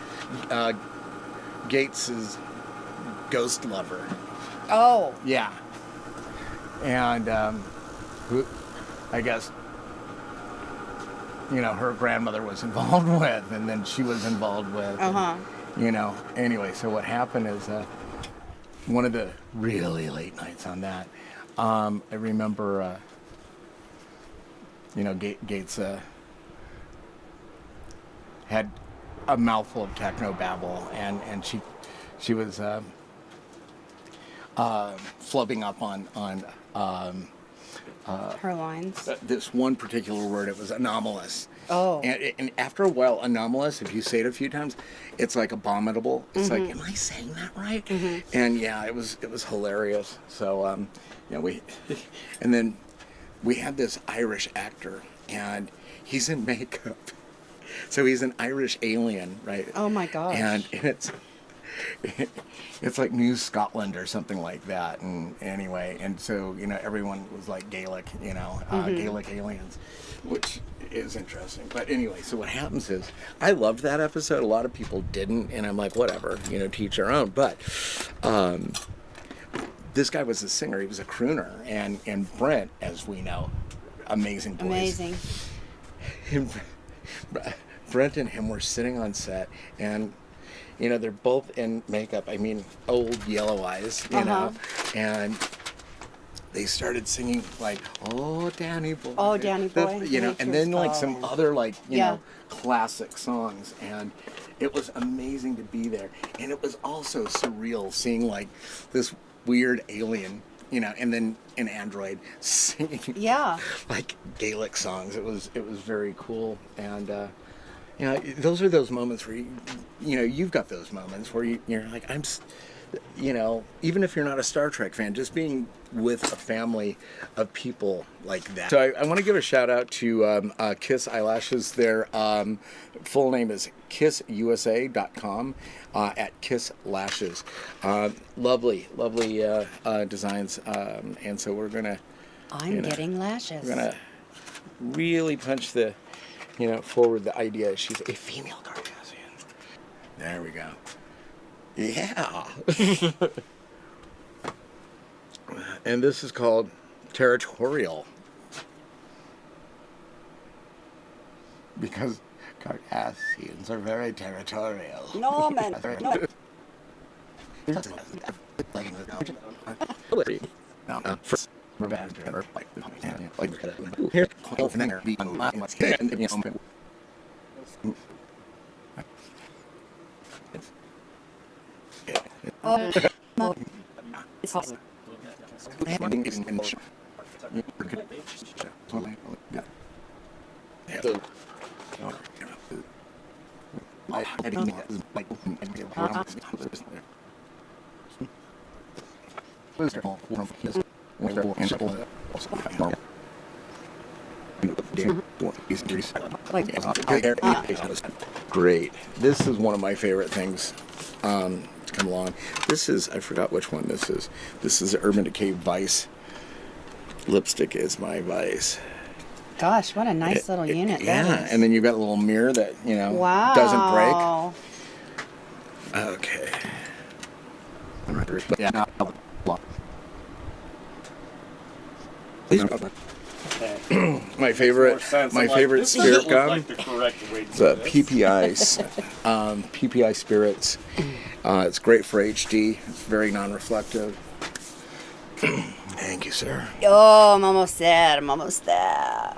Gates's ghost lover. Oh. Yeah. And who I guess, you know, her grandmother was involved with, and then she was involved with. And, you know, anyway, so what happened is one of the really late nights on that, I remember, you know, Gates had a mouthful of techno babble, and she was flubbing up on Her lines. this one particular word. It was anomalous. Oh. And after a while, anomalous, if you say it a few times, it's like abominable. It's like, am I saying that right? And yeah, it was hilarious. So, you know, and then we had this Irish actor, and he's in makeup. So he's an Irish alien, right? Oh my gosh. And it's like New Scotland or something like that. And anyway, and so, you know, everyone was like Gaelic, you know, Gaelic aliens, which is interesting. But anyway, so what happens is, I loved that episode. A lot of people didn't, and I'm like, whatever, you know, to each their own. But this guy was a singer. He was a crooner. And Brent, as we know, amazing voice. Amazing. Brent and him were sitting on set, and you know, they're both in makeup. I mean, old yellow eyes, you know, and they started singing like, "Oh, Danny Boy," Oh, Danny Boy, you know, and then like some other like you know classic songs, and it was amazing to be there, and it was also surreal seeing like this weird alien, you know, and then an android singing like Gaelic songs. It was very cool, and you know, those are those moments where you know, you've got those moments where you're like, you know, even if you're not a Star Trek fan, just being with a family of people like that. So I want to give a shout out to Kiss Eyelashes. Their full name is kissusa.com at Kiss Lashes. Lovely designs. And so we're gonna. I'm getting lashes. We're gonna really punch the, you know, forward the idea. She's a female Cardassian. There we go. Yeah. And this is called Territorial. Because Cardassians are very territorial. No, man. No. It's awesome. Great. This is one of my favorite things to come along. This is, I forgot which one this is. This is Urban Decay Vice. Lipstick is my vice. Gosh, what a nice little unit that is. And then you've got a little mirror that, you know, doesn't break. Okay. Yeah. My favorite spirit gum. It's a PPI Spirits. It's great for HD. It's very non-reflective. Thank you, sir. Oh, I'm almost there. I'm almost there.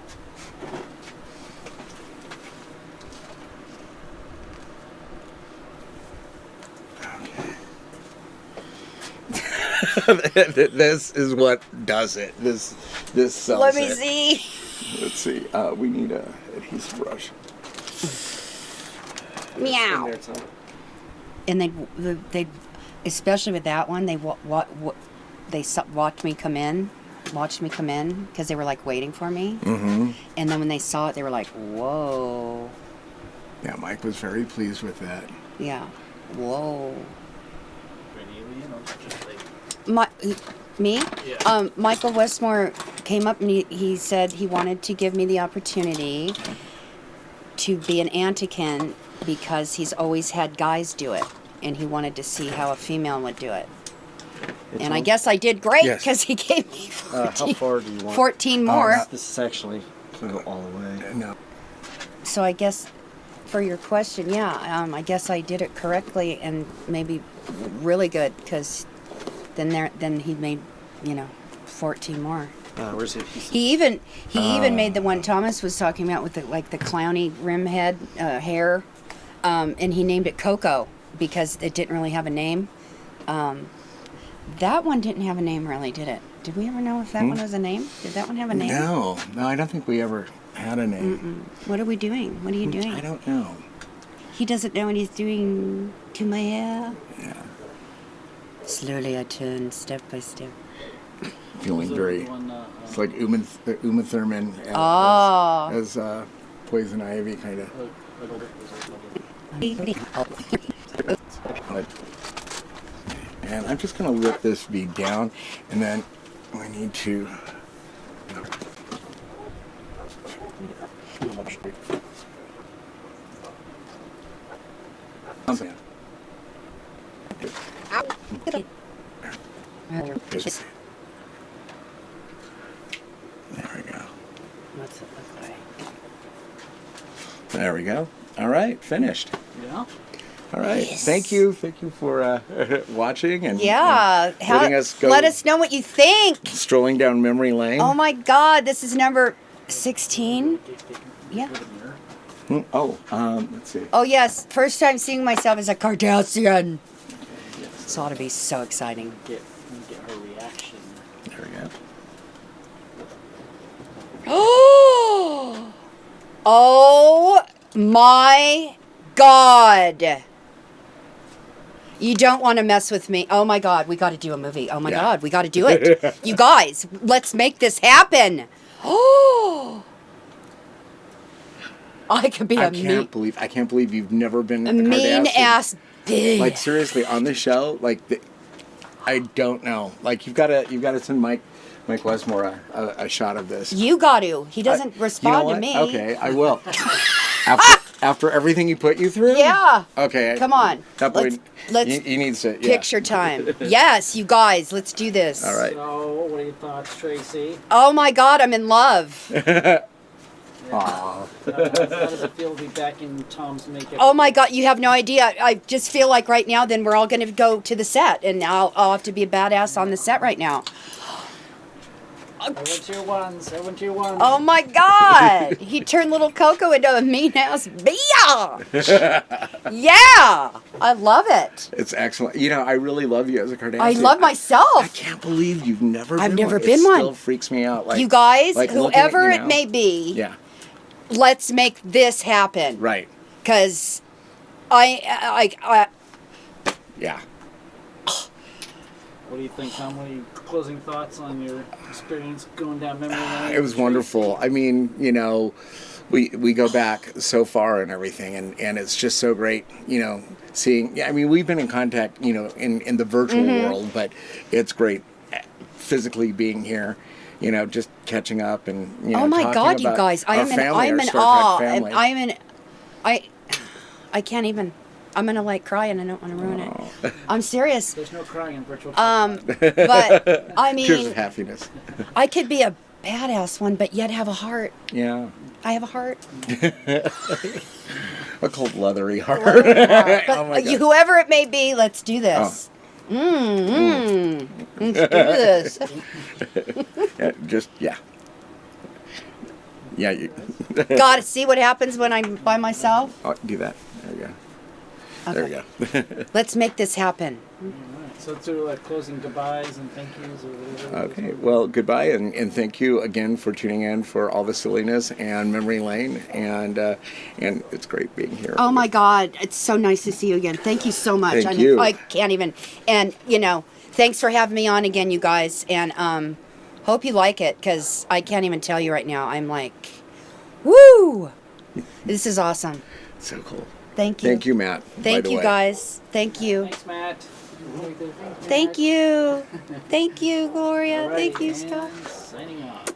This is what does it. This sells Let me it. see. Let's see. We need a adhesive brush. Meow. And they, especially with that one, they watched me come in, watched me come in because they were like waiting for me. Mm-hmm. And then when they saw it, they were like, whoa. Yeah, Mike was very pleased with that. Yeah. Whoa. An alien or just like Me? Yeah. Michael Westmore came up and he said he wanted to give me the opportunity to be an Antikin because he's always had guys do it. And he wanted to see how a female would do it. And I guess I did great Yes. because he gave me How far do you want? 14 more. This is actually can go all the way. No. So I guess for your question, yeah, I guess I did it correctly and maybe really good because then he made, 14 more. Where's it? He even made the one Thomas was talking about with the clowny rim head hair, and he named it Coco because it didn't really have a name. That one didn't have a name, really, did it? Did we ever know if that one was a name? Did that one have a name? No, I don't think we ever had a name. What are we doing? What are you doing? I don't know. He doesn't know what he's doing to my hair. Yeah. Slowly I turn, step by step. Feeling very. It's like Uma Thurman as Poison Ivy, kind of. And I'm just going to let this be down, and then we need to. There we go. What's it look like? There we go. All right, finished. Yeah. All right. Yes. Thank you for watching and Yeah. and letting us go Let us know what you think. strolling down memory lane. Oh my God, this is number 16. Yeah. Let's see. Oh yes, first time seeing myself as a Cardassian. This ought to be so exciting. Get her reaction. There we go. Oh my God. You don't want to mess with me. Oh my God, we got to do a movie. Oh my Yeah. God, we got to do it. You guys, let's make this happen. Oh. I could be I can't believe you've never been a mean Kardashian. ass bitch. Like seriously, on the show, I don't know. Like you've got to send Mike Westmore a shot of this. You got to. He doesn't You respond know to what? me. Okay, I will. After everything he put you through? Yeah. Okay. Come on. That boy, Let's he needs to. Yeah. picture time. Yes, you guys, let's do this. All right. So, what are your thoughts, Tracee? Oh my God, I'm in love. Aw. How does it feel to be back in Tom's makeup? Oh my God, you have no idea. I just feel like right now, then we're all going to go to the set, and I'll have to be a badass on the set right now. I went to your ones. Oh my God, he turned little Coco into a mean ass bitch. Yeah, I love it. It's excellent. I really love you as a Kardashian. I love I myself. can't believe you've never I've been never one. been It one. still freaks me out. You guys, like looking at whoever you it now. may be, Yeah. let's make this happen. Right. Because I Yeah. What do you think, Tom? What are your closing thoughts on your experience going down memory lane? It was wonderful. I mean, we go back so far and everything, and it's just so great, seeing. Yeah, I mean, we've been in contact, in the virtual world, but it's great physically being here. Just catching up and oh my talking God, you about guys! our family, I'm our in Star awe. Trek family. I can't even. I'm gonna cry and I don't want to ruin it. I'm serious. There's no crying in virtual. But I Tears of mean, happiness. I could be a badass one, but yet have a heart. Yeah. I have a heart. A cold leathery heart. But Oh my God. whoever it may be, let's do this. Let's do this. Yeah. You. Gotta see what happens when I'm by myself. Oh, do that. There we go. Okay. There we go. Let's make this happen. Alright, so let's do closing goodbyes and thank yous or whatever. Okay, well, goodbye, and thank you again for tuning in for all the silliness and memory lane, and it's great being here. Oh my God, it's so nice to see you again. Thank you so much. Thank you. I can't even. And thanks for having me on again, you guys. And Hope you like it, because I can't even tell you right now. I'm like, woo! This is awesome. So cool. Thank you. Thank you, Matt. Thank by the you, way. guys. Thank you. Thanks, Matt. Thank you. Thank you, Gloria. Alrighty, Thank you, and Scott. signing off.